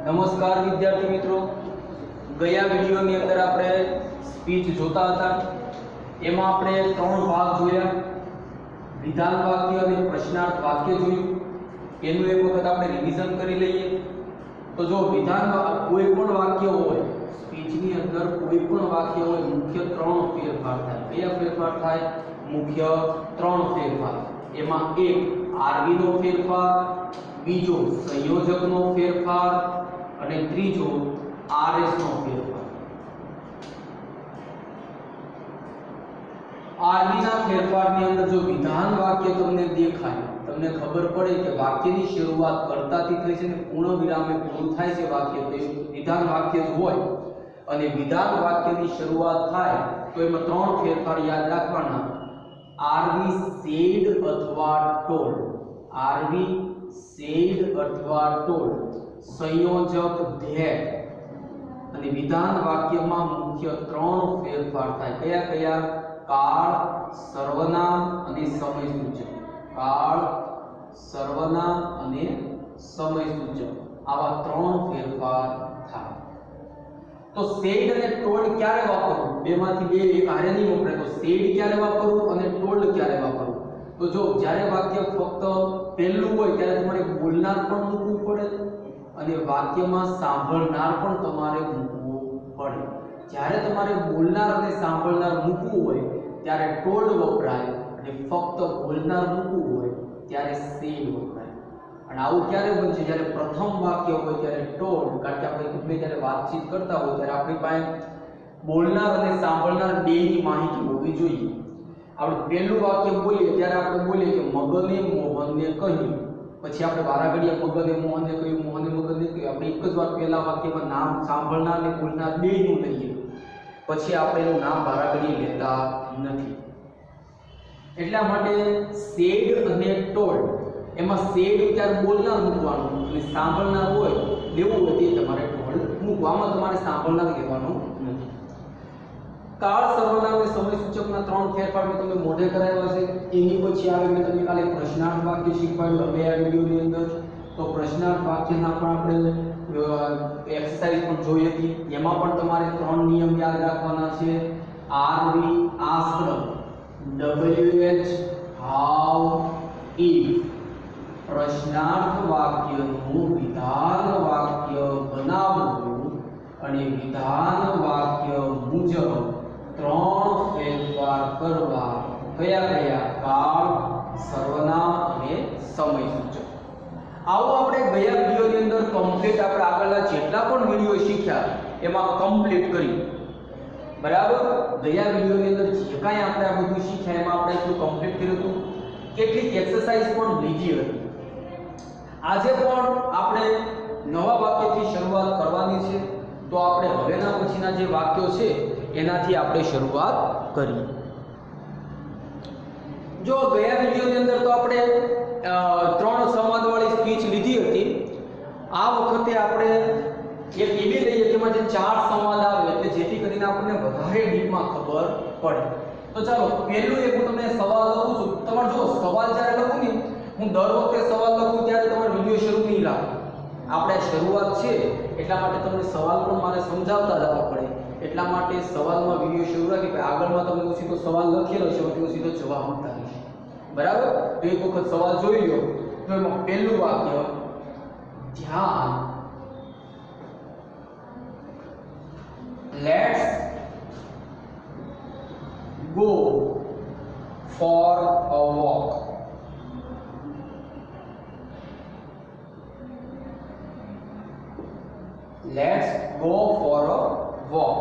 નમસ્કાર વિદ્યાર્થી મિત્રો, ગયા વિડિયોની અંદર આપણે સ્પીચ જોતા હતા. એમાં આપણે ત્રણ ભાગ જોયા. વિધાન વાક્ય અને પ્રશ્નાર્થ વાક્ય જોયું. એનું એક વખત આપણે રિવિઝન કરી લઈએ. તો જો વિધાન કોઈ પણ વાક્ય હોય, સ્પીચની અંદર કોઈ પણ વાક્ય હોય, મુખ્ય ત્રણ ફેરફાર થાય. કયા ફેરફાર થાય? મુખ્ય ત્રણ ફેરફાર. એમાં એક આરવી નો ફેરફાર, બીજો સંયોજકનો ફેરફાર અને ત્રીજો આરએસ નો ફેરફાર. આરવી ના ફેરફારની અંદર જો વિધાન વાક્ય તમને દેખાય, તમને ખબર પડે કે વાક્યની શરૂઆત કર્તાથી થઈ છે ને પૂર્ણ વિરામે પૂરું થાય છે વાક્ય, તો એ વિધાન વાક્ય જ હોય. અને વિધાન વાક્યની શરૂઆત થાય તો એમાં ત્રણ ફેરફાર યાદ રાખવાના. આરવી સેડ અથવા ટોલ્ડ, આરવી સેડ અથવા ટોલ્ડ, સંયોજક ધેટ. અને વિધાન વાક્યમાં મુખ્ય ત્રણ ફેરફાર થાય. કયા કયા? કાળ, સર્વનામ અને સમય સૂચક. કાળ, સર્વનામ અને સમય સૂચક, આવા ત્રણ ફેરફાર થાય. તો સેડ અને ટોલ્ડ ક્યારે વાપરવું? બેમાંથી બે એક હારે નહીં વપરાય. તો સેડ ક્યારે વાપરવું અને ટોલ્ડ ક્યારે વાપરવું? તો જો જ્યારે વાક્ય ફક્ત પહેલું હોય ત્યારે તમારે બોલનાર પણ મૂકવું પડે અને વાક્યમાં સાંભળનાર પણ તમારે મૂકવું પડે. જ્યારે તમારે બોલનાર અને સાંભળનાર મૂકવું હોય ત્યારે ટોલ્ડ વપરાય અને ફક્ત બોલનાર મૂકવું હોય ત્યારે સેડ વપરાય. અને આવું ક્યારે બનશે? જ્યારે પ્રથમ વાક્ય હોય ત્યારે ટોલ્ડ, કારણ કે આપણે એકબીજા જ્યારે વાતચીત કરતા હોય ત્યારે આપણી પાસે બોલનાર અને સાંભળનાર બેની માહિતી હોવી જોઈએ. આપણે પહેલું વાક્ય બોલીએ ત્યારે આપણે બોલીએ કે મગને મોહનને કહ્યું, પછી આપણે વારાઘડીએ મગને મોહનને કહ્યું, મોહને મગનને કહ્યું. આપણે એક જ વાર પહેલા વાક્યમાં નામ સાંભળનાર અને બોલનાર બેયનું લઈએ, પછી આપણે એનું નામ વારાઘડીએ લેતા નથી. એટલા માટે સેડ અને ટોલ્ડ, એમાં સેડ ત્યારે બોલનાર મૂકવાનું અને સાંભળનાર હોય લેવું હોય તે તમારે ટોલ્ડ મૂકવામાં, તમારે સાંભળનાર લેવાનું નથી. કાળ, સર્વનામ અને સમય સૂચકના ત્રણ ફેરફાર મેં તમને મોઢે કરાવ્યા છે. એની પછી આવે મેં તમને કાલે પ્રશ્નાર્થ વાક્ય શીખવાડ્યું બે આ વિડિયોની અંદર. તો પ્રશ્નાર્થ વાક્યના પણ આપણે એક્સરસાઇઝ પણ જોઈ હતી. એમાં પણ તમારે ત્રણ નિયમ યાદ રાખવાના છે. RV ask, WH how, if. પ્રશ્નાર્થ વાક્યનું વિધાન વાક્ય બનાવવું અને વિધાન વાક્ય મુજબ ત્રણ ફેરફાર કરવા. કયા કયા? કાળ, સર્વનામ અને સમય સૂચક. આવું આપણે ગયા વિડિયોની અંદર કમ્પ્લીટ આપણે આગળના જેટલા પણ વિડિયો શીખ્યા એમાં કમ્પ્લીટ કરી. બરાબર? ગયા વિડિયોની અંદર જે કાંઈ આપણે આ બધું શીખ્યા એમાં આપણે એટલું કમ્પ્લીટ કર્યું હતું. કેટલીક એક્સરસાઇઝ પણ લીધી હતી. આજે પણ આપણે નવા વાક્યથી શરૂઆત કરવાની છે. તો આપણે હવેના પછીના જે વાક્યો છે એનાથી આપણે શરૂઆત કરીએ. જો ગયા વિડિયોની અંદર તો આપણે ત્રણ સંવાદવાળી સ્પીચ લીધી હતી. આ વખતે આપણે એક એવી લઈએ કે એમાં જે ચાર સંવાદ આવે એટલે જેથી કરીને આપણને વધારે ડીપમાં ખબર પડે. તો ચાલો પહેલું એક હું તમને સવાલ લખું છું. તમારે જો સવાલ જ્યારે લખું ને, હું દર વખતે સવાલ લખું ત્યારે તમારે વિડિયો શરૂ નહીં રાખો. આપણે શરૂઆત છે એટલા માટે તમને સવાલ પણ મારે સમજાવતા જવા પડે. એટલા માટે સવાલમાં વિડિયો શરૂ રાખી, આગળમાં તમે હું સીધો સવાલ લખેલો છે એટલે સીધો જવાબ આપતા રહીશ. બરાબર? તો એક વખત સવાલ જોઈ લો. તો એમાં પહેલું વાક્ય, ધ્યાન, let's go for a walk. Let's go for a walk.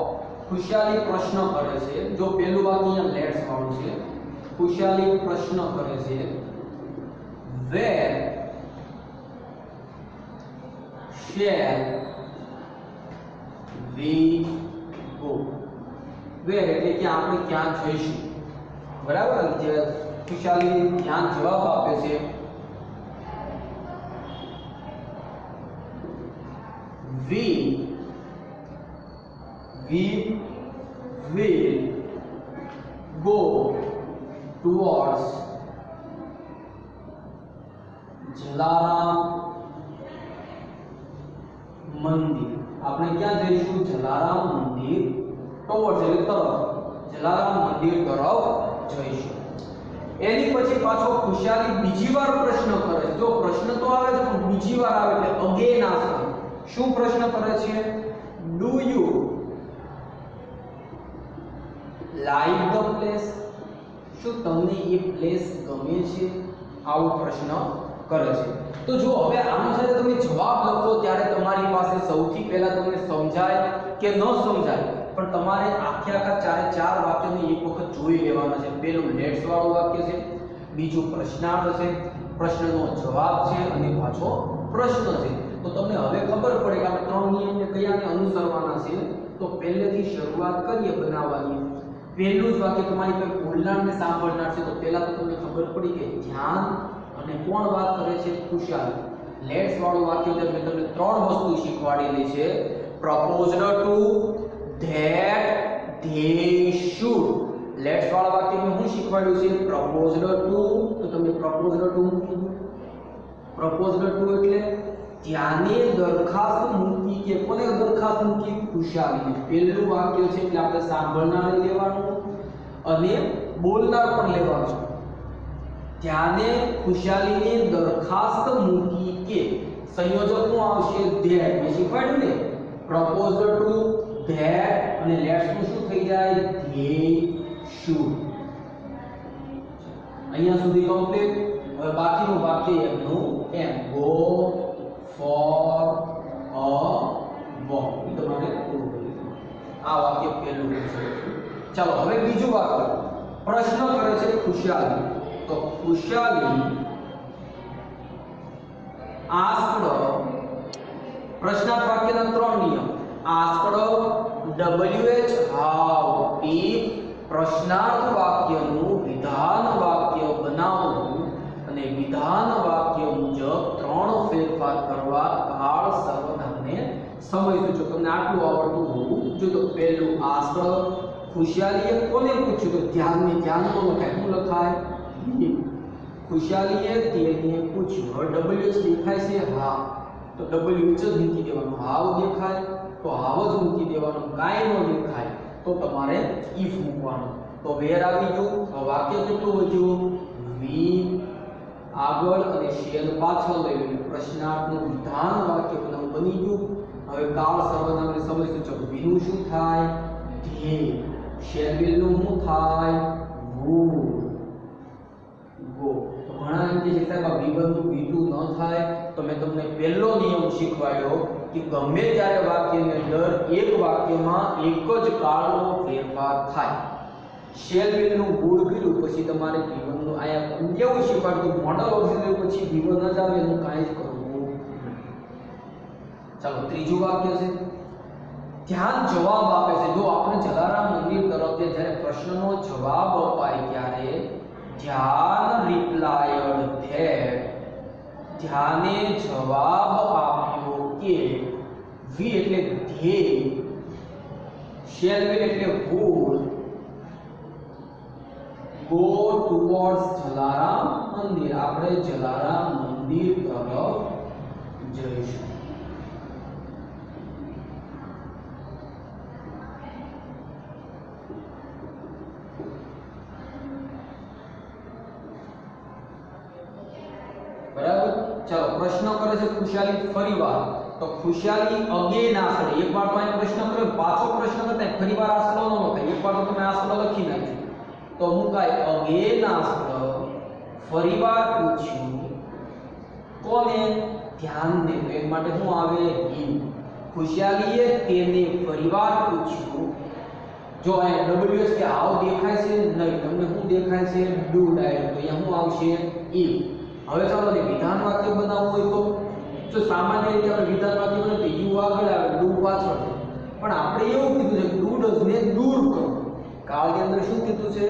Khushali પ્રશ્ન કરે છે. જો પહેલું વાક્ય અહીંયા લેટ્સ વાળું છે. ખુશાલી પ્રશ્ન કરે છે, વેર શેલ વી ગો. વેર એટલે કે આપણે ક્યાં જઈશું. બરાબર? જે ખુશાલી ક્યાં જવાબ આપે છે, we will go towards Jalaram મંદિર. આપણે ક્યાં જઈશું? જલારામ મંદિર ટોવર્ડ્સ એટલે તરફ, જલારામ મંદિર તરફ જઈશું. એની પછી પાછો ખુશાલી બીજી વાર પ્રશ્ન કરે છે. જો પ્રશ્ન તો આવે છે પણ બીજી વાર આવે એટલે અગેન આસ્ક. શું પ્રશ્ન કરે છે? Do you like the place? શું તમને એ પ્લેસ ગમે છે? આવો પ્રશ્ન કરે છે. તો જો હવે આનો જ્યારે તમે જવાબ લખો ત્યારે તમારી પાસે સૌથી પહેલા તમને સમજાય કે ન સમજાય, પણ તમારે આખા ચાર વાક્યને એક વખત જોઈ લેવાના છે. પહેલું લેટ્સ વાળું વાક્ય છે, બીજું પ્રશ્નાર્થ છે, પ્રશ્નનો જવાબ છે અને પાછો પ્રશ્ન છે. તો તમને હવે ખબર પડે કે આપણે ત્રણ નિયમને કયાને અનુસરવાના છે. તો પહેલેથી શરૂઆત કરીએ બનાવવાની. પહેલું જ વાક્ય તમારી પર બોલનાર ને સાંભળનાર છે. તો પહેલા તો તમને ખબર પડી કે ધ્યાન અને કોણ વાત કરે છે? ખુશાલી. લેટ્સ વાળું વાક્ય મેં તમને ત્રણ વસ્તુ શીખવાડેલી છે. Proposed to, that, they should. Let's વાળા વાક્યમાં હું શીખવાડ્યું છે? Proposed to. તો તમે પ્રપોઝડ ટુ મૂકી દો. પ્રપોઝડ ટુ એટલે ધ્યાને દરખાસ્ત મૂકી કે કોને દરખાસ્ત મૂકી? ખુશાલીને. પહેલું વાક્ય છે એટલે આપણે સાંભળનાર લેવાનું અને બોલનાર પણ લેવાનું. ધ્યાને ખુશાલીને દરખાસ્ત મૂકી કે સંયોજક શું આવશે? ધેટ. મેં શીખવાડ્યું ને પ્રપોઝડ ટુ, ધેટ અને લેટ્સ નું શું થઈ જાય? They should. અહીંયા સુધી કમ્પ્લીટ. હવે બાકીનું વાક્ય એમનું એમ. Go for a walk. તમારે પૂરું કરી દો. આ વાક્ય પહેલું છે. ચાલો હવે બીજું વાક્ય. પ્રશ્ન કરે છે ખુશાલી. તો ખુશાલી આસ્કડ. પ્રશ્નાર્થ વાક્યના ત્રણ નિયમ. આસ્કડ, WH હાઉ, if પ્રશ્નાર્થ વાક્યનું વિધાન વાક્ય બનાવવું અને વિધાન વાક્ય મુજબ ત્રણ ફેરફાર કરવા કાળ સર્વનામને સમય સૂચક. તમને આટલું આવડતું હોવું જોઈએ. તો પહેલું આસ્કડ. ખુશાલીએ કોને પૂછ્યું? તો ધ્યાનને ધ્યાનમાં લખાય. શું લખાય? ખુશાલીએ તેને પૂછ્યું. હવે WH દેખાય છે? હા. તો WH જ મૂકી દેવાનું. હાવ દેખાય તો હાવ જ મૂકી દેવાનું. કાંઈ ન દેખાય તો તમારે if મૂકવાનું. તો વેર આવી ગયું. વાક્ય કેટલું વધ્યું? વી આગળ અને શેલ પાછળ લઈ લેવું. પ્રશ્નાર્થનું વિધાન વાક્ય બની ગયું. હવે કાળ સર્વનામ અને સમય સૂચક વીનું શું થાય? ધે. શેલ બિલનું શું થાય? વુડ. ગો. તો ઘણા એમ કે છે સાહેબ V1 નું V2 ન થાય. તો મેં તમને પહેલો નિયમ શીખવાડ્યો કે ગમે ત્યારે વાક્યની અંદર એક વાક્યમાં એક જ કાળનો ફેરફાર થાય. શેલ બિલ નું ગુડ કર્યું પછી તમારે V1 નું આયા એવું શીખવાડ્યું મોડલ ઓક્સિલરી પછી V1 જ આવે એનું કાંઈ જ કરવું. ચાલો ત્રીજું વાક્ય છે. ધ્યાન જવાબ આપે છે. જો આપણે જલારામ મંદિર તરફથી જ્યારે પ્રશ્નનો જવાબ અપાય ત્યારે ધ્યાન રિપ્લાયડ ધેટ. ધ્યાને જવાબ આપ્યો કે. વી એટલે ધ્યેય, શેલ બિલ એટલે વુડ, ગો ટુવર્ડ્સ જલારામ મંદિર. આપણે જલારામ મંદિર તરફ જઈશું. બરાબર. ચાલો પ્રશ્ન કરે છે ખુશાલી ફરીવાર. તો ખુશાલી અગેન આસ્કડ. એકવાર તો અહીં પ્રશ્ન કર્યો, પાછો પ્રશ્ન કરતા ફરીવાર આસ્કડ ન લખાય. એકવાર તો તમે આસ્કડ લખી નાખજો તો મુકાય અગેન આસ્કડ. ફરીવાર પૂછ્યું. કોને? ધ્યાનને. તો એ માટે શું આવે? હિમ. ખુશાલીએ તેને ફરીવાર પૂછ્યું. જો અહીંયા WH કે આવ દેખાય છે? નહીં. તમને શું દેખાય છે? Do direct. તો અહીંયા શું આવશે? ઇફ. હવે ચાલો ને વિધાન વાક્ય બનાવવું હોય તો જો સામાન્ય રીતે આપણે વિધાન વાક્ય બનાવીએ તો યુ આગળ આવે, ડુ પાછળ. પણ આપણે એવું કીધું છે ડુ ડઝ ને દૂર કરો. કાળની અંદર શું કીધું છે?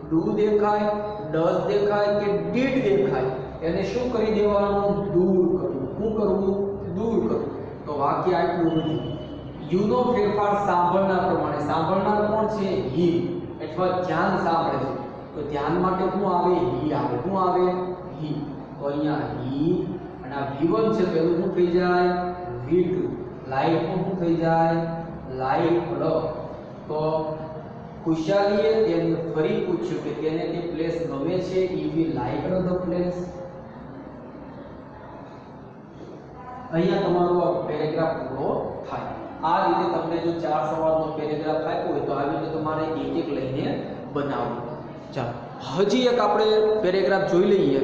ડુ દેખાય, ડઝ દેખાય કે ડીડ દેખાય એને શું કરી દેવાનું? દૂર કરવું. શું કરવું? દૂર કરવું. તો વાક્ય આટલું બધું. યુ નો ફેરફાર સાંભળનાર પ્રમાણે. સાંભળનાર કોણ છે? હી. અથવા ધ્યાન સાંભળે છે તો ધ્યાન માટે શું આવે? હી આવે. શું આવે? હી. તો અહીંયા હી અને આ V1 છે પેલું શું થઈ જાય? V2. લાઈફ નું શું થઈ જાય? લાઈફ ર. તો ખુશાલીએ તેને ફરી પૂછ્યું કે તેને તે પ્લેસ ગમે છે? If you like the place. અહીંયા તમારો આ પેરેગ્રાફ પૂરો થાય. આ રીતે તમને જો 4 સવાલનો પેરેગ્રાફ આપ્યો હોય તો આવી રીતે તમારે એક એક લઈને બનાવવું. ચાલો હજી એક આપણે પેરેગ્રાફ જોઈ લઈએ.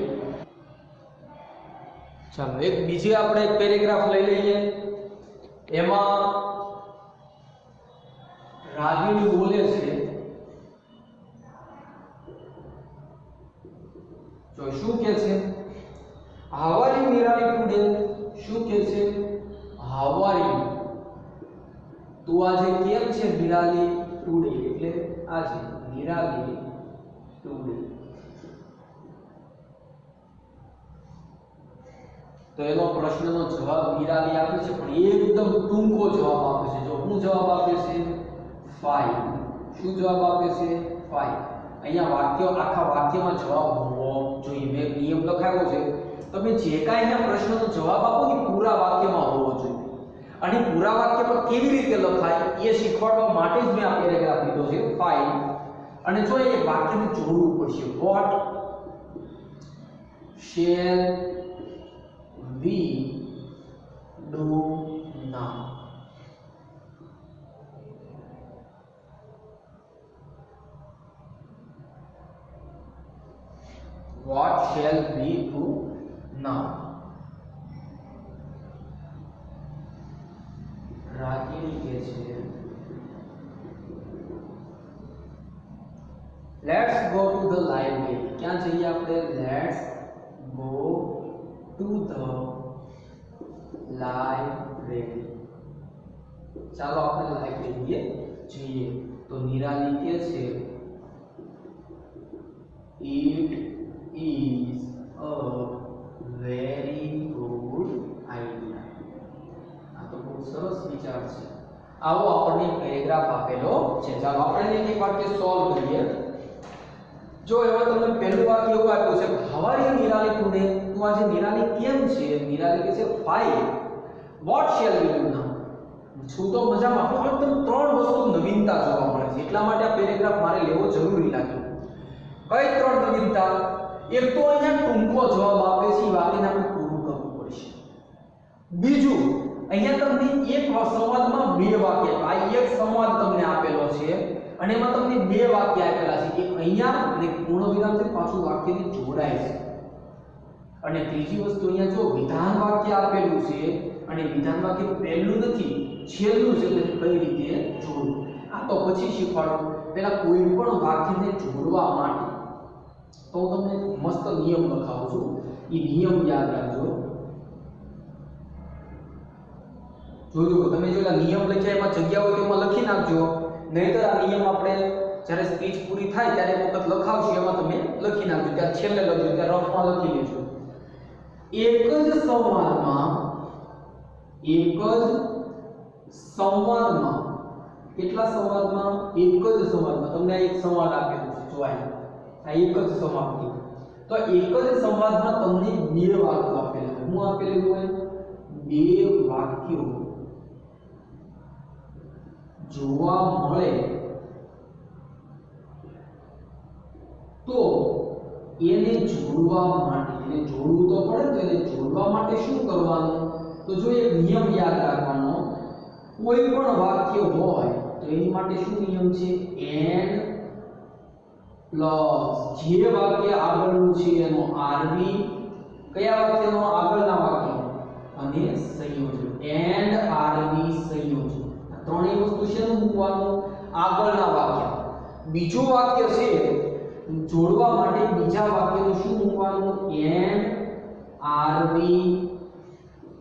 ચાલો એક બીજી આપણે એક પેરેગ્રાફ લઈ લઈએ. એમાં રાગીણી બોલે છે, તો શું કહે છે? How are you Nirali today? શું કહે છે? How are you? તું આજે કેમ છે નિરાલી? ટુડે એટલે આજે, નિરાલી ટુડે. તો એનો પ્રશ્નનો જવાબ નિરાલી આપે છે, પણ એકદમ ટૂંકો જવાબ આપે છે. જો શું જવાબ આપે છે? ફાઇન. શું જવાબ આપે છે? ફાઇન. અહીંયા વાક્ય આખા વાક્યમાં જવાબ હોવો જોઈએ. મેં નિયમ લખાયો છે, તમે જે કાંઈ અહીંયા પ્રશ્નનો જવાબ આપો ને પૂરા વાક્યમાં હોવો જોઈએ. અને પૂરા વાક્ય પર કેવી રીતે લખાય એ શીખવાડવા માટે જ મેં આ પેરેગ્રાફ લીધો છે. ફાઇન. અને જો એ વાક્યને જોડવું પડશે. What shall we do now? What shall we do now? રાગીણી કહે છે, let's go to the library. ક્યાં જઈએ આપણે? Let's go to the library. ચાલો આપણે લાઇબ્રેરીએ જઈએ. તો નિરાલી કહે છે, it is a very good idea. આ તો બહુ સરસ વિચાર છે. આવો આપણને પેરેગ્રાફ આપેલો છે. ચાલો આપણે એક એક વાક્ય સોલ્વ કરીએ. જો એમાં તમને પહેલું વાક્ય એવું આપ્યું છે, how are you Nirali today? તું આજે નિરાલી કેમ છે? નિરાલી કહે છે fine. What shall we do now? છું તો મજામાં, પણ એકદમ 3 વસ્તુ નવીનતા જોવા મળે છે. એટલા માટે આ પેરેગ્રાફ મારે લેવો જરૂરી લાગ્યો. કઈ 3 નવીનતા? એક તો અહીંયા ટૂંકો જવાબ આપે છે, એ વાક્યને આપણે પૂરું કરવું પડશે. બીજું, અહીંયા તમને એક સંવાદમાં 2 વાક્ય, આ એક સંવાદ તમને આપેલો છે અને એમાં તમને 2 વાક્ય આપેલા છે. એક અહીંયા અને પૂર્ણ વિરામથી પાછું વાક્યને જોડાય છે. અને ત્રીજી વસ્તુ, અહીંયા જો વિધાન વાક્ય આપેલું છે અને વિધાન વાક્ય પહેલું નથી, છેલ્લું છે, એટલે કઈ રીતે જોડવું. આ તો પછી શીખવાડું. પહેલા કોઈ પણ વાક્યને જોડવા માટે તો હું તમને મસ્ત નિયમ લખાવું છું. એ નિયમ યાદ રાખજો. જોજો તમે જો નિયમ લખ્યા એમાં જગ્યા હોય તો એમાં લખી નાખજો. નહીંતર આ નિયમ આપણે જ્યારે સ્પીચ પૂરી થાય ત્યારે એક વખત લખાવશું, એમાં તમે લખી નાખજો. ત્યારે છેલ્લે લખજો, ત્યારે રફમાં લખી લેજો. એક જ સંવાદમાં કેટલા સંવાદમાં? એક જ સંવાદમાં. તમને આ એક સંવાદ આપેલું છે, જો આ એક જ સંવાદ. તો એક જ સંવાદમાં તમને 2 વાક્યો આપેલા હોય. શું આપેલું હોય? 2 વાક્યો જોવા મળે તો એને જોડવા માટે, એને જોડવું તો પડે, તો એને જોડવા માટે શું કરવાનું? તો જો એક નિયમ યાદ રાખવાનો, કોઈ પણ વાક્ય હોય તો એની માટે શું નિયમ છે? એન્ડ પ્લસ જે વાક્ય આગળનું છે એનો આરબી, કયા વાક્યનો? આગળના વાક્ય, અને સંયોજન. એન્ડ આરબી સંયોજન. આ ત્રણેય વસ્તુ શેનું મૂકવાનું? આગળના વાક્ય. બીજું વાક્ય છે જોડવા માટે બીજા વાક્યનું શું મૂકવાનું? એન્ડ આરબી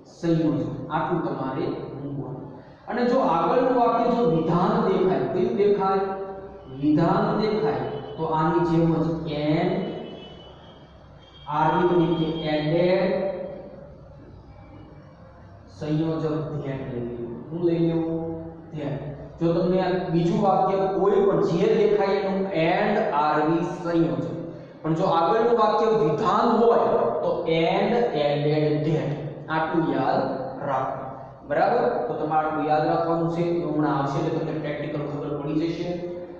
સંયોજન. આટલું તમારે મૂકવાનું. અને જો આગળનું વાક્ય જો વિધાન દેખાય, કયું દેખાય? વિધાન દેખાય, તો આની જેમ જ એન્ડ આરબી એટલે એડેડ સંયોજક ધ્યાન લઈ લેવું. હું લઈ લેવું ધ્યાન. જો તમને આ બીજું વાક્ય કોઈ પણ જે દેખાય એનું એન્ડ આરબી સંયોજક, પણ જો આગળનું વાક્ય વિધાન હોય તો એન્ડ એડેડ ધ્યાન. આટલું યાદ રાખો. બરાબર? તો તમારે આટલું યાદ રાખવાનું છે. તો હમણાં આવશે એટલે તમને પ્રેક્ટિકલ ખબર પડી જશે.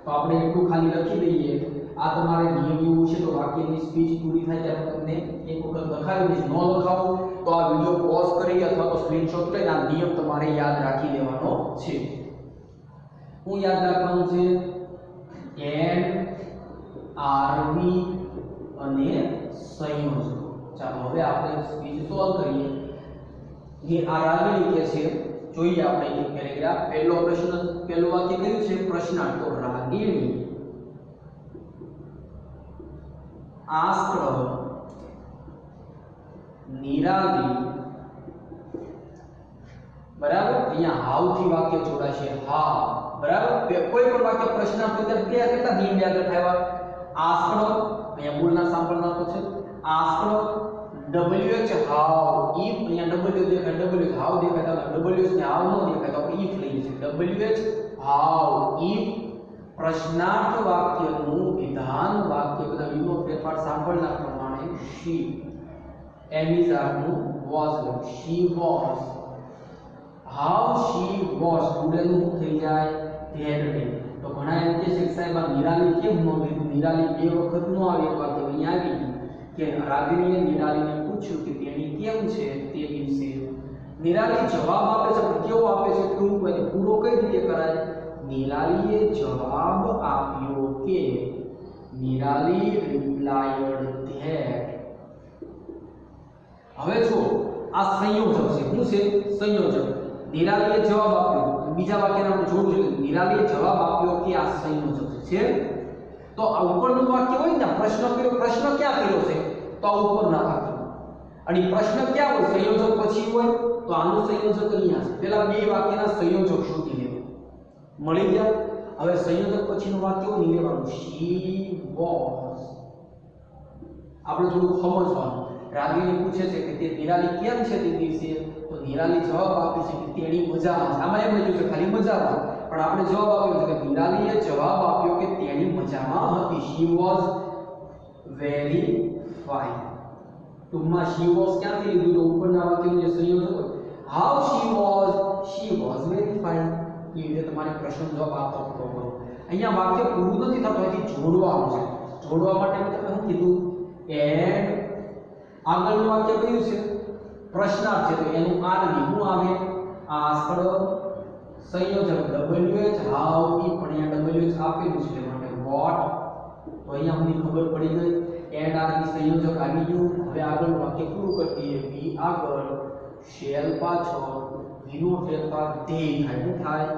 તો આપણે એટલું ખાલી લખી દઈએ. આ તમારે નિયમ એવું છે તો વાક્યની સ્પીચ પૂરી થાય ત્યારે તમને એક વખત લખાવી દઈશ. ન લખાવો તો આ વિડિયો પોઝ કરી અથવા તો સ્ક્રીનશોટ લઈને આ નિયમ તમારે યાદ રાખી લેવાનો છે. હું યાદ રાખવાનું છે એન્ડ, આરવી અને સંયોજકો. ચાલો હવે આપણે સ્પીચ સોલ્વ કરીએ. ये आ रागिणी के છે જોઈએ આપણે એક પેરેગ્રાફ. પહેલું વાક્ય કયું છે? પ્રશ્નાર્થ. તો રાગિણી આસ્ક્ડ નિરાલી, બરાબર? અહીંયા હાઉ થી વાક્ય જોડાશે. હા, બરાબર? કોઈ પણ વાક્ય પ્રશ્નાર્થ અંદર કેટલા નિયમ યાદ રખાવ્યા? આસ્ક્ડ, અહીંયા મૂળના સાંભળના તો છે. આસ્ક્ડ WH how, if અહીંયા W દેખાય, WH how દેખાય તો WH ને how નો દેખાય તો if લઈએ છે. WH how if પ્રશ્નાર્થ વાક્યનું વિધાન વાક્ય બધા વિનો ફેરફાર સાંભળના પ્રમાણે she, એમિઝાનું was, she was, how she was today નું થઈ જાય that day. તો ઘણા એમ કહે છે કે સાહેબ આ નિરાલી કેમ ન લીધું? નિરાલી બે વખત નો આવે એક વાક્ય અહીંયા આવી ગયું કે રાગિણીએ નિરાલીને પૂછ્યું કે તેની કેમ છે તે દિવસે. નિરાલી જવાબ આપે છે પણ કેવો આપે છે? ટૂંક અને પૂરો કઈ રીતે કરાય? નિરાલીએ જવાબ આપ્યો કે, નિરાલી રિપ્લાયડ ધેટ. હવે જો આ સંયોજક છે. શું છે? સંયોજક. નિરાલીએ જવાબ આપ્યો. બીજા વાક્યને આપણે જોડવું જોઈએ. નિરાલીએ જવાબ આપ્યો કે આ સંયોજક છે. તો આ ઉપરનું વાક્ય હોય ને, પ્રશ્ન કર્યો, પ્રશ્ન ક્યાં કર્યો છે? તો આ ઉપરના વાક્ય. અને પ્રશ્ન ક્યાં હોય? સંયોજક પછી હોય. તો આનું સંયોજક અહીંયા છે. પેલા બે વાક્યના સંયોજક શોધી લેવા. મળી ગયા. હવે સંયોજક પછીનું વાક્ય નહીં લેવાનું. she was. આપણે થોડું સમજવાનું. રાગિણી પૂછે છે કે તે નિરાલી કેમ છે તે દિવસે? તો નિરાલી જવાબ આપે છે કે તેણી મજામાં છે. આમાં એમ લખ્યું છે ખાલી મજામાં, પણ આપણે જવાબ આપ્યો છે કે નિરાલીએ જવાબ આપ્યો કે તેણી મજામાં હતી. she was very fine. ટૂંકમાં she was ક્યાંથી લીધું? તો ઉપરના વાક્યનું જે સંયોજક હોય. how she was very fine. એ રીતે તમારે પ્રશ્ન જવાબ આપતો કરો. અહીંયા વાક્ય પૂરું નથી થતું, અહીંથી જોડવાનું છે. જોડવા માટે મેં તમને શું કીધું? એન્ડ, આગળનું વાક્ય કયું છે? પ્રશ્નાર્થ છે તો એનું આરવી શું આવે? આસ્ક્ડ સંયોજક WH how if, પણ અહીંયા WH આપેલું છે માટે what. તો અહીંયા મને ખબર પડી ગઈ. એન્ડ આરવી સંયોજક આવી ગયું. હવે આગળનું વાક્ય પૂરું કરીએ. વી આગળ, શેલ પાછળ, વીનો ફેરફાર ધે થાય. શું થાય?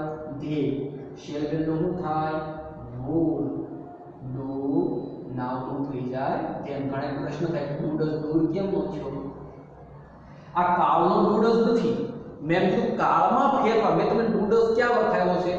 ધે. શેલ બેનો શું થાય? would, do, નાવ નું થઈ જાય. તેમ ઘણા પ્રશ્ન થાય ડુ ડઝ દૂર કેમ નો થયો? આ કાળનો ડુ ડઝ નથી. મેં કીધું કાળમાં ફેરફાર. મેં તમને ડુ ડઝ ક્યાં લખાયો છે?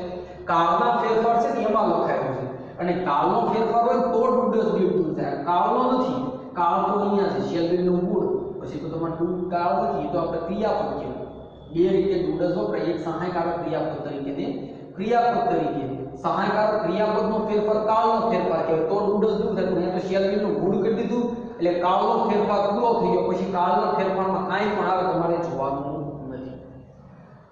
કાળના ફેરફાર છે ને એમાં લખાયો છે. અને કાળનો ફેરફાર હોય તો ડુ ડઝ બિલકુલ થાય. કાળનો નથી. કાળ તો અહીંયા છે. શેલ બેનો મૂળ. પછી તો તમારે ડુ કાળ નથી. તો આપણે ક્રિયાપદ કહેવાય. બે રીતે ડુ ડઝ વપરાય. એક સહાયકારક ક્રિયાપદ તરીકે ને ક્રિયાપદ તરીકે. સહાયકારક ક્રિયાપદનો ફેરફાર કાળનો ફેરફાર કહેવાય. તો ડુ ડઝ શું થાય? અહીંયા તો શેલ બેનો મૂળ કરી દીધું એટલે કાળનો ફેરફાર પૂરો થઈ ગયો. પછી કાળના ફેરફારમાં કાંઈ પણ આવે તમારે જોવાનું નથી.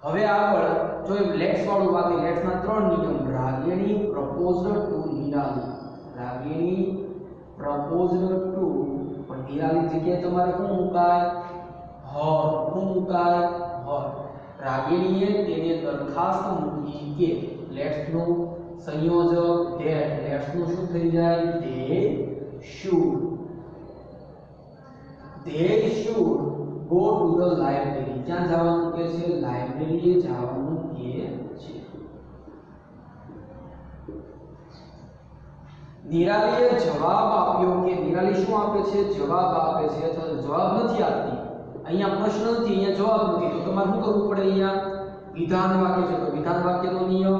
હવે આગળ જો લેટ્સ વાળું વાક્ય. લેટ્સ ના ત્રણ નિયમ. Ragini proposed to Nirali. Ragini proposed to, પણ નિરાલી જગ્યાએ તમારે શું મુકાય? હર. શું મુકાય? હર. રાગિણીએ તેને દરખાસ્ત મૂકી કે. લેટ્સ નું સંયોજક ધેટ. લેટ્સ નું શું થઈ જાય? they should go to the library. ક્યાં જવાનું કે છે? લાઇબ્રેરીએ જવાનું કે છે. નિરાલીએ જવાબ આપ્યો કે. નિરાલી શું આપે છે? જવાબ આપે છે. અથવા જવાબ નથી આપતી. અહીંયા પ્રશ્ન નથી, અહીંયા જવાબ નથી. તો તમારે શું કરવું પડે? અહીંયા વિધાન વાક્ય છે તો વિધાન વાક્યનો નિયમ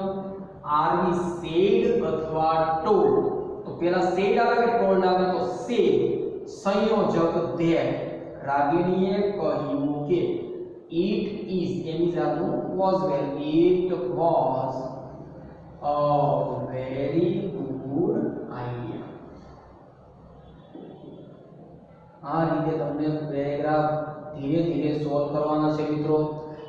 આરવી સેડ અથવા ટોલ્ડ. તો પેલા સેડ આવે કે ટોલ્ડ આવે? તો સેડ. સંયોજક ધેટ. રાગિણીએ કહ્યું કે. it is, એમિઝાનું was well. it was a very good idea. આ રીતે તમને પેરેગ્રાફ ધીરે ધીરે સોલ્વ કરવાના છે મિત્રો.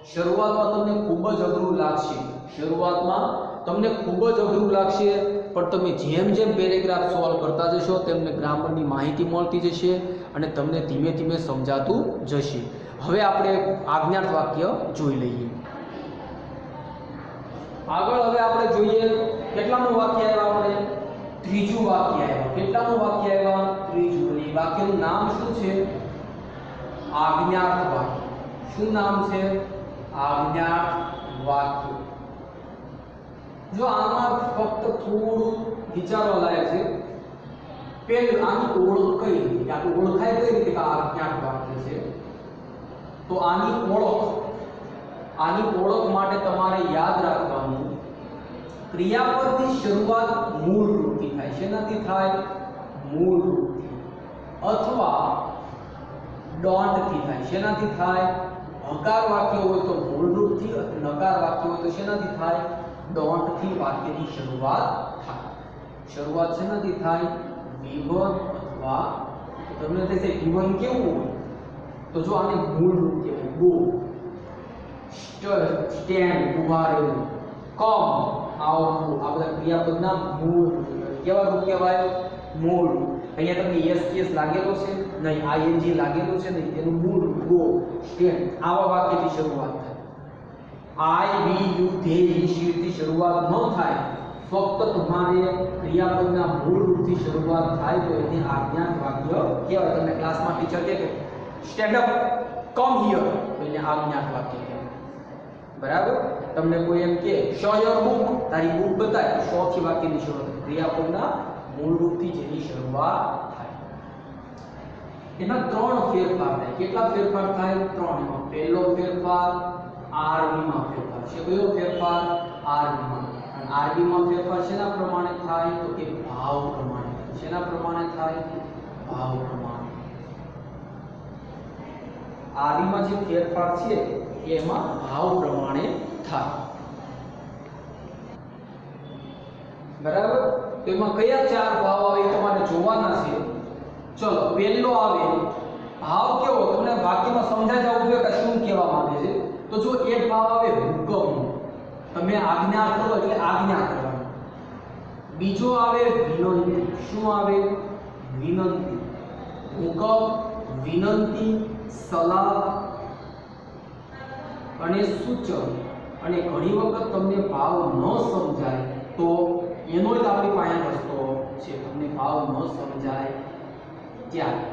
શરૂઆતમાં તમને ખૂબ જ અઘરું લાગશે, શરૂઆતમાં તમને ખૂબ જ અઘરું લાગશે, પણ તમે જેમ જેમ પેરેગ્રાફ સોલ્વ કરતા જશો તેમને ગ્રામરની માહિતી મળતી જશે અને તમને ધીમે ધીમે સમજાતું જશે. હવે આપણે આજ્ઞાત વાક્ય જોઈ લઈએ. આગળ હવે આપણે જોઈએ કેટલામું વાક્ય આવ્યા, આપણે ત્રીજું વાક્ય આવ્યા. કેટલામું વાક્ય આવ્યા? ત્રીજું. એ વાક્યનું નામ શું છે? આજ્ઞાત વાક્ય. શું નામ છે? આજ્ઞાત વાક્ય. જો આમાં ફક્ત થોડું વિચારવા લાયક છે. પેલું આની ઓળખ કઈ રીતે, આ ઓળખાય કઈ રીતે કે આ આજ્ઞાત વાક્ય છે? તો આની ઓળખ માટે તમારે યાદ રાખવાનું, ક્રિયાપદની શરૂઆત મૂળ રૂપથી થાય. શેનાથી થાય? મૂળ રૂપથી અથવા ડોન્ટથી થાય. શેનાથી થાય? હકાર વાક્ય હોય તો મૂળ રૂપથી, નકાર વાક્ય હોય તો શેનાથી થાય? ડોન્ટથી વાક્યની શરૂઆત થાય. શરૂઆત શેનાથી થાય? વિવન અથવા તમને થશે વિવન કેવું હોય તો જો આને મૂળ રૂપ કહેવાય. ગો, સ્ટેન્ડ ઉભા રહેવું, કમ આવવું, આ બધા ક્રિયાપદના મૂળ રૂપ કેવા રૂપ કહેવાય? મૂળ રૂપ. અહીંયા તમને એસ લાગેલો છે નહીં, આઈએનજી લાગેલો છે નહીં, તેનું મૂળ રૂપ ગો, સ્ટેન્ડ આવા વાક્યથી શરૂઆત થાય. આઈ વી યુ ધે હી શી થી શરૂઆત ન થાય, ફક્ત તમારે ક્રિયાપદના મૂળ રૂપથી શરૂઆત થાય તો એને આજ્ઞાત વાક્ય કહેવાય. તમને ક્લાસમાં ટીચર કહે કે સ્ટેન્ડ અપ, કમ હિયર, તો એને આજ્ઞાત વાક્ય કહેવાય. બરાબર? તમને કોઈ એમ કે શો યોર બુક, તારી બુક બતાય, શો થી વાક્યની શરૂઆત. ક્રિયાપદના મૂળ રૂપથી જેની શરૂઆત થાય. એના ત્રણ ફેરફાર થાય. કેટલા ફેરફાર થાય? ત્રણ. એમાં પહેલો ફેરફાર આરબી માં ફેરફાર છે. કયો ફેરફાર? આરબી માં. અને આરબી માં ફેરફાર શેના પ્રમાણે થાય? તો કે ભાવ પ્રમાણે. શેના પ્રમાણે થાય? ભાવ પ્રમાણે. આરબી માં જે ફેરફાર છે એમાં ભાવ પ્રમાણે થાય. બરાબર? તો એમાં કયા ચાર ભાવ આવે તમારે જોવાના છે. ચલો પહેલો આવે ભાવ કેવો, તમને વાક્યમાં સમજાઈ જવું જોઈએ કે શું કહેવા માંગે છે. તો જો એક ભાવ આવે હુકમ, તમે આજ્ઞા કરો એટલે આજ્ઞા કરવાની. બીજો આવે વિનંતી. શું આવે? વિનંતી. હુકમ, વિનંતી, સલાહ અને સૂચન. અને ઘણી વખત તમને ભાવ ન સમજાય તો એનો જ આપણી પાસે રસ્તો છે. તમને ભાવ ન સમજાય ત્યારે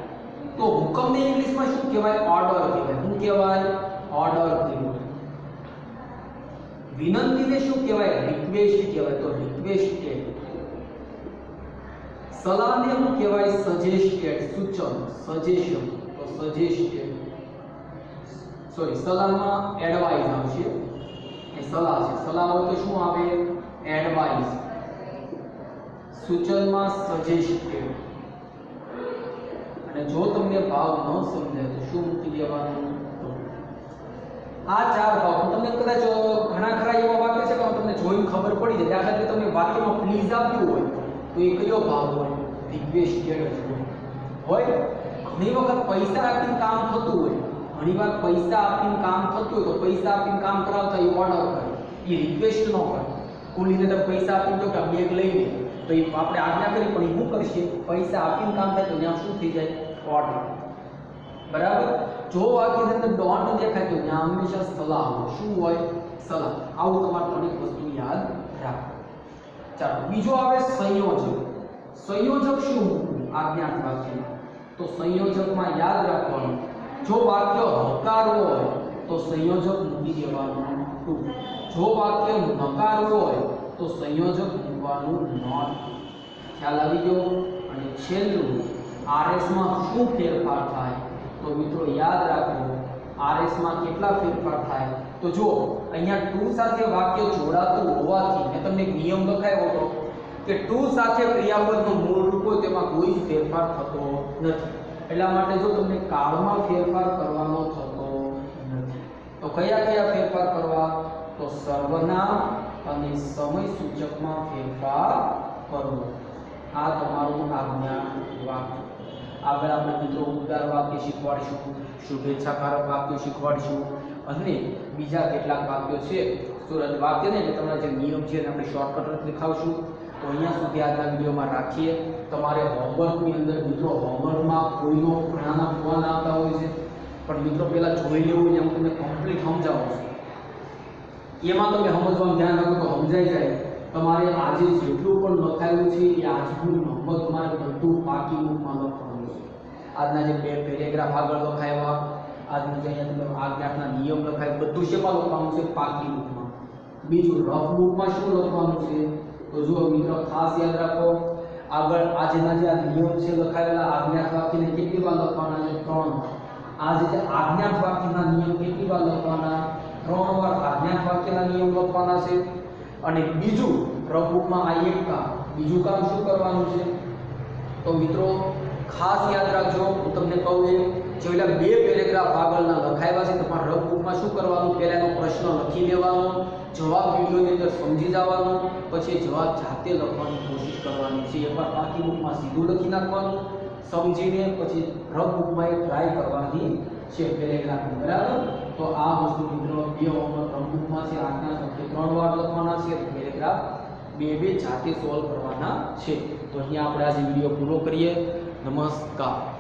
તો હુકમને ઇંગ્લિશમાં શું કહેવાય? ઓર્ડર કહેવાય. શું કહેવાય? ઓર્ડર કહેવાય. વિનંતીને શું કહેવાય? રિક્વેસ્ટ કહેવાય. તો રિક્વેસ્ટેડ. સલાહને શું કહેવાય? સજેસ્ટેડ. સૂચન, સજેશન. તો સજેસ્ટેડ. સોરી, સલાહમાં એડવાઇસ આવશે. એ સલાહ છે. સલાહ હોય તો શું આવે? એડવાઇસ. સૂચનમાં સજેસ્ટેડ. અને જો તમને ભાવ ન સમજાય તો શું મૂકી દેવાનું? આ ચાર ભાવ. તમને કદાચ ઘણા ખરા એવા વાક્ય છે કે તમને જોઈને ખબર પડી જાય. દાખલા તરીકે તમને વાક્યમાં પ્લીઝ આપ્યું હોય તો એ કયો ભાવ હોય? રિક્વેસ્ટેડ હોય. ઘણી વખત પૈસા આપીને કામ થતું હોય, ઘણીવાર પૈસા આપીને કામ થતું હોય તો પૈસા આપીને કામ કરાવતા એ ઓર્ડર કરે, એ રિક્વેસ્ટ ન કરે. કુલીને તમે પૈસા આપીને તો કે બેગ લઈ લે તો એ આપણે આજ્ઞા કરી, પણ એ શું કરશે? પૈસા આપીને કામ થાય તો ત્યાં શું થઈ જાય? ઓર્ડર. બરાબર? જો વાક્યની અંદર ડોન્ટ દેખાય તો ત્યાં હંમેશા સલાહ હોય. શું હોય? સલાહ. આવું તમારે ત્રણેક વસ્તુ યાદ રાખો. ચાલો બીજો આવે સંયોજક. સંયોજક શું મૂકવું આજ્ઞાત વાક્યમાં? તો સંયોજકમાં યાદ રાખવાનું, જો વાક્ય હકાર હોય તો સંયોજક મૂકી દેવાનું ટુ. જો વાક્ય નકાર હોય તો સંયોજક મૂકવાનું નોટ. ખ્યાલ આવી ગયો? અને છેલ્લું આરએસ માં શું ફેરફાર થાય? તો મિત્રો યાદ રાખો, આરએસ માં કેટલા ફેરફાર થાય? તો જો અહીંયા ટુ સાથે વાક્ય જોડાતું હોવાથી મેં તમને નિયમ લખાયો હતો કે ટુ સાથે ક્રિયાપદનું મૂળ રૂપ હોય તેમાં કોઈ જ ફેરફાર થતો નથી. એટલા માટે જો તમને કાળમાં ફેરફાર કરવાનો થતો નથી તો કયા કયા ફેરફાર કરવા? તો સર્વનામ અને સમય સૂચકમાં ફેરફાર કરવો. આ તમારું આજ્ઞા વાક્ય. આગળ આપણે મિત્રો ઉદ્ગાર વાક્ય શીખવાડીશું, શુભેચ્છાકારક વાક્ય શીખવાડીશું અને બીજા કેટલાક વાક્યો છે વાક્ય ને એટલે તમારા જે નિયમ છે એને આપણે શોર્ટકટ લખાવશું. તો અહીંયા સુધી આજના વિડીયોમાં રાખીએ. તમારે હોમવર્કની અંદર મિત્રો હોમવર્કમાં કોઈનો ઘણાના ફોન આવતા હોય છે, પણ મિત્રો પહેલાં જોઈ લેવું ને હું તમને કમ્પ્લીટ સમજાવું છું. એમાં તમે સમજવાનું ધ્યાન રાખો તો સમજાઈ જાય. તમારે આજે જેટલું પણ લખાયેલું છે એ આજનું હોમવર્ક તમારે બધું પાકી બુકમાં લખવાનું છે. આજના જે બે પેરેગ્રાફ આગળ લખાયા, આજનું જે અહીંયા તમે આજ્ઞાના નિયમ લખાય બધું શેમાં લખવાનું છે? પાકી બુકમાં. બીજું રફ બુકમાં શું લખવાનું છે? તો જો મિત્રો ખાસ યાદ રાખો, આગળ આજના જે આ નિયમ છે લખાયેલા આજ્ઞાત વાક્યને કેટલી વાર લખવાના છે? 3 વાર. આજે જે આજ્ઞાત વાક્યના નિયમ કેટલી વાર લખવાના? 3 વાર આજ્ઞાત વાક્યના નિયમ લખવાના છે. અને બીજું રફ બુકમાં આ એક કામ, બીજું કામ શું કરવાનું છે? તો મિત્રો ખાસ યાદ રાખજો, હું તમને કહું એ જેલા બે પેરેગ્રાફ આગળના લખાવ્યા છે તમારે રફ બુકમાં શું કરવાનું? પહેલાનો પ્રશ્ન લખી લેવાનો, જવાબ વિડિયોની અંદર સમજી જવાનો, પછી જવાબ જાતે લખવાની કોશિશ કરવાની છે. એકવાર પાકી બુકમાં સીધું લખી નાખવાનું સમજીને, પછી રફ બુકમાં એક ટ્રાય કરવાની છે પેરેગ્રાફની, બરાબર? તો આ વસ્તુ મિત્રો બે હોમવર્ક રફ બુકમાં છે, આજના શબ્દ 3 વાર લખવાના છે, પેરેગ્રાફ બે જાતે સોલ્વ કરવાના છે. તો અહીંયા આપણે આજે વિડીયો પૂરો કરીએ. નમસ્કાર.